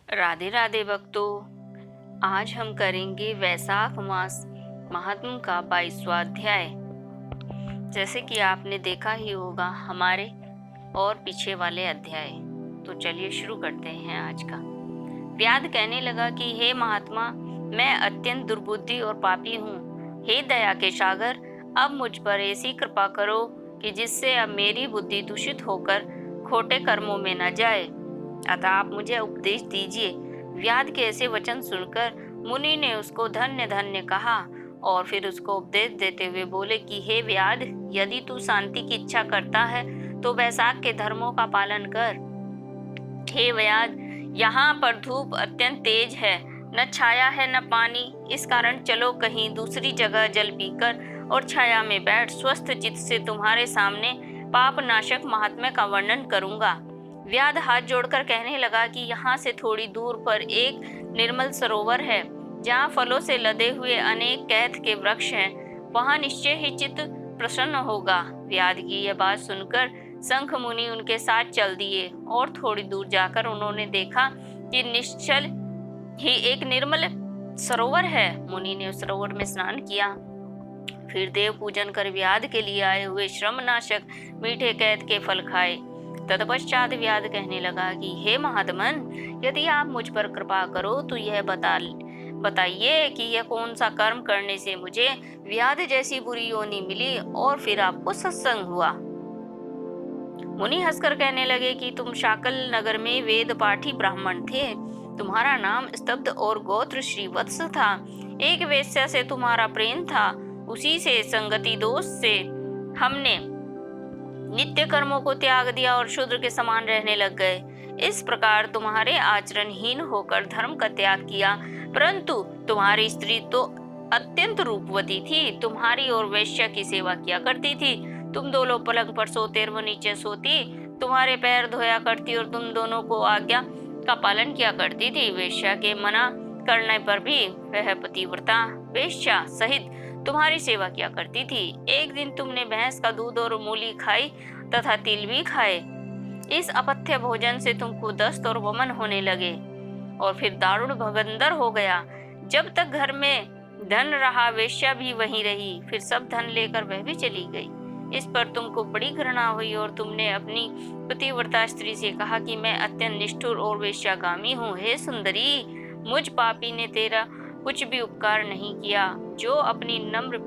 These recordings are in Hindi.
राधे राधे भक्तों। आज हम करेंगे वैशाख मास महात्म का 22वां अध्याय। जैसे कि आपने देखा ही होगा हमारे और पीछे वाले अध्याय। तो चलिए शुरू करते हैं आज का। व्याध कहने लगा कि हे महात्मा, मैं अत्यंत दुर्बुद्धि और पापी हूँ। हे दया के सागर, अब मुझ पर ऐसी कृपा करो कि जिससे अब मेरी बुद्धि दूषित होकर खोटे कर्मों में न जाए। अतः आप मुझे उपदेश दीजिए। व्याध के ऐसे वचन सुनकर मुनि ने उसको धन्य धन्य कहा और फिर उसको उपदेश देते हुए बोले कि हे व्याध, यदि तू शांति की इच्छा करता है तो वैशाख के धर्मों का पालन कर। हे व्याध, यहाँ पर धूप अत्यंत तेज है, न छाया है न पानी। इस कारण चलो कहीं दूसरी जगह जल पीकर और छाया में बैठ स्वस्थ चित्त से तुम्हारे सामने पाप नाशक महात्म्य का वर्णन करूंगा। व्याध हाथ जोड़कर कहने लगा कि यहाँ से थोड़ी दूर पर एक निर्मल सरोवर है, जहाँ फलों से लदे हुए अनेक कैथ के वृक्ष हैं। वहाँ निश्चय ही चित्त प्रसन्न होगा। व्याध की यह बात सुनकर शंख मुनि उनके साथ चल दिए और थोड़ी दूर जाकर उन्होंने देखा कि निश्चल ही एक निर्मल सरोवर है। मुनि ने उस सरोवर में स्नान किया, फिर देव पूजन कर व्याध के लिए आए हुए श्रमनाशक मीठे कैथ के फल खाए। तत्पश्चात व्याध कहने लगा कि हे महात्मन, यदि आप मुझ पर कृपा करो तो यह बताइए कि यह कौन सा कर्म करने से मुझे व्याध जैसी बुरी योनि मिली और फिर आपको सत्संग हुआ। मुनि हंसकर कहने लगे कि तुम शाकल नगर में वेद पाठी ब्राह्मण थे। तुम्हारा नाम स्तब्ध और गोत्र श्रीवत्स था। एक वेश्या से तुम्हारा प्रेम था। उसी से संगति दोष से हमने नित्य कर्मों को त्याग दिया और शूद्र के समान रहने लग गए। इस प्रकार तुम्हारे आचरणहीन होकर धर्म का त्याग किया। परंतु तुम्हारी स्त्री तो अत्यंत रूपवती थी, तुम्हारी और वेश्या की सेवा किया करती थी। तुम दोनों पलंग पर सोते और वो नीचे सोती, तुम्हारे पैर धोया करती और तुम दोनों को आज्ञा का पालन किया करती थी। वेश्या के मना करने पर भी वह पतिव्रता वेश्या सहित तुम्हारी सेवा किया करती थी। एक दिन तुमने भैंस का दूध और मूली खाई तथा तिल भी खाए। इस अपथ्य भोजन से तुमको दस्त और वमन होने लगे और फिर दारुण भगंदर हो गया। जब तक घर में धन रहा वेश्या भी वहीं रही, फिर सब धन लेकर वह भी चली गई। इस पर तुमको बड़ी घृणा हुई और तुमने अपनी पतिव्रता स्त्री से कहा कि मैं अत्यंत निष्ठुर और वेश्यागामी हूँ। हे सुंदरी, मुझ पापी ने तेरा कुछ भी उपकार नहीं किया। जो अपनी नम्र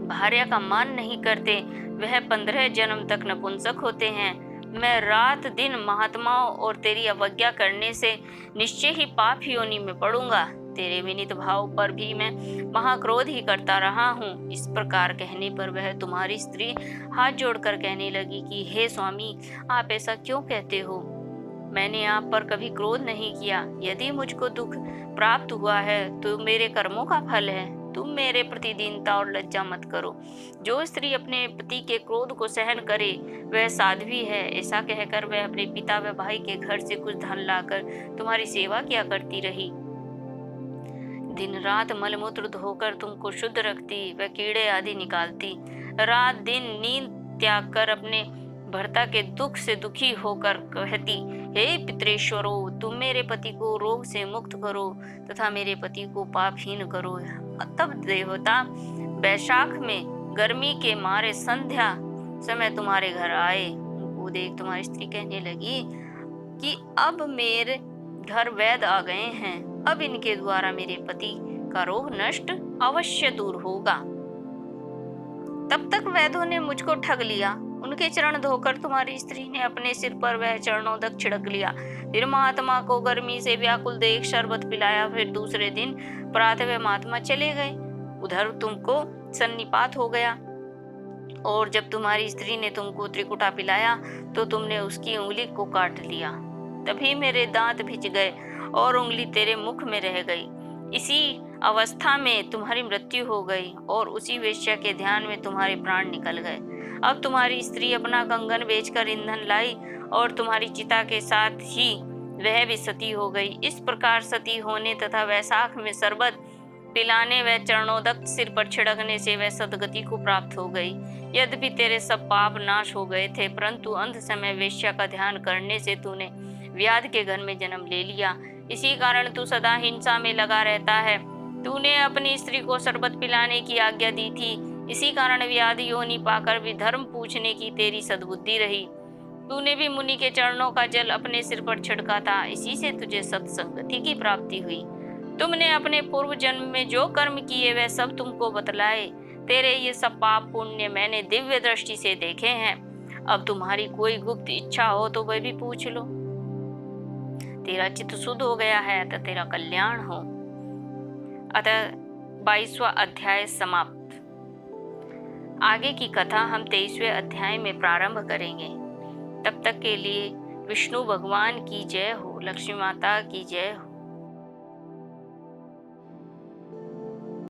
भार्या का मान नहीं करते वह 15 जन्म तक नपुंसक होते हैं। मैं रात दिन महात्माओं और तेरी अवज्ञा करने से निश्चय ही पाप योनि में पड़ूंगा। तेरे विनीत भाव पर भी मैं महाक्रोध ही करता रहा हूँ। इस प्रकार कहने पर वह तुम्हारी स्त्री हाथ जोड़कर कहने लगी कि हे स्वामी, आप ऐसा क्यों कहते हो? मैंने आप पर कभी क्रोध नहीं किया। यदि मुझको दुख प्राप्त हुआ है तो मेरे कर्मों का फल है। तुम मेरे प्रति दीनता और लज्जा मत करो। जो स्त्री अपने पति के क्रोध को सहन करे वह साध्वी है। ऐसा कहकर वह अपने पिता व भाई के घर से कुछ धन लाकर तुम्हारी सेवा किया करती रही। दिन रात मलमूत्र धोकर तुमको शुद्ध रखती व कीड़े आदि निकालती। रात दिन नींद त्याग कर अपने भर्ता के दुख से दुखी होकर कहती, हे पितरेश्वरो, तुम मेरे पति को रोग से मुक्त करो तथा मेरे पति को पापहीन करो। तब देवता वैशाख में गर्मी के मारे संध्या समय तुम्हारे घर आए। उनको देख तुम्हारी स्त्री कहने लगी कि अब मेरे घर वैद्य आ गए हैं। अब इनके द्वारा मेरे पति का रोग नष्ट अवश्य दूर होगा। तब तक वैद्यों ने मुझको ठग लिया। उनके चरण धोकर तुम्हारी स्त्री ने अपने सिर पर वह चरणोदक छिड़क लिया। फिर महात्मा को गर्मी से व्याकुल देख शरबत पिलाया। फिर दूसरे दिन प्रातः वे महात्मा चले गए। उधर तुमको सन्निपात हो गया और जब तुम्हारी स्त्री ने तुमको त्रिकुटा पिलाया तो तुमने उसकी उंगली को काट लिया। तभी मेरे दांत भिज गए और उंगली तेरे मुख में रह गई। इसी अवस्था में तुम्हारी मृत्यु हो गई और उसी वेश्या के ध्यान में तुम्हारे प्राण निकल गए। अब तुम्हारी स्त्री अपना कंगन बेचकर ईंधन लाई और तुम्हारी चिता के साथ ही वह भी सती हो गई। इस प्रकार सती होने तथा वैशाख में शरबत पिलाने व चरणोदक सिर पर छिड़कने से वह सदगति को प्राप्त हो गई। यद्यपि तेरे सब पाप नाश हो गए थे, परंतु अंत समय वेश्या का ध्यान करने से तूने व्याध के घर में जन्म ले लिया। इसी कारण तू सदा हिंसा में लगा रहता है। तूने अपनी स्त्री को शरबत पिलाने की आज्ञा दी थी, इसी कारण व्याधि योनि पाकर भी धर्म पूछने की तेरी सद्बुद्धि रही। तूने भी मुनि के चरणों का जल अपने सिर पर छिड़का था, इसी से तुझे सत्संगति की प्राप्ति हुई। तुमने अपने पूर्व जन्म में जो कर्म किए वह सब तुमको बतलाए। तेरे ये सब पाप पुण्य मैंने दिव्य दृष्टि से देखे हैं। अब तुम्हारी कोई गुप्त इच्छा हो तो वह भी पूछ लो। तेरा चित्त शुद्ध हो गया है तो तेरा कल्याण हो। अतः 22वां अध्याय समाप्त। आगे की कथा हम 23वें अध्याय में प्रारंभ करेंगे। तब तक के लिए विष्णु भगवान की जय हो, लक्ष्मी माता की जय हो।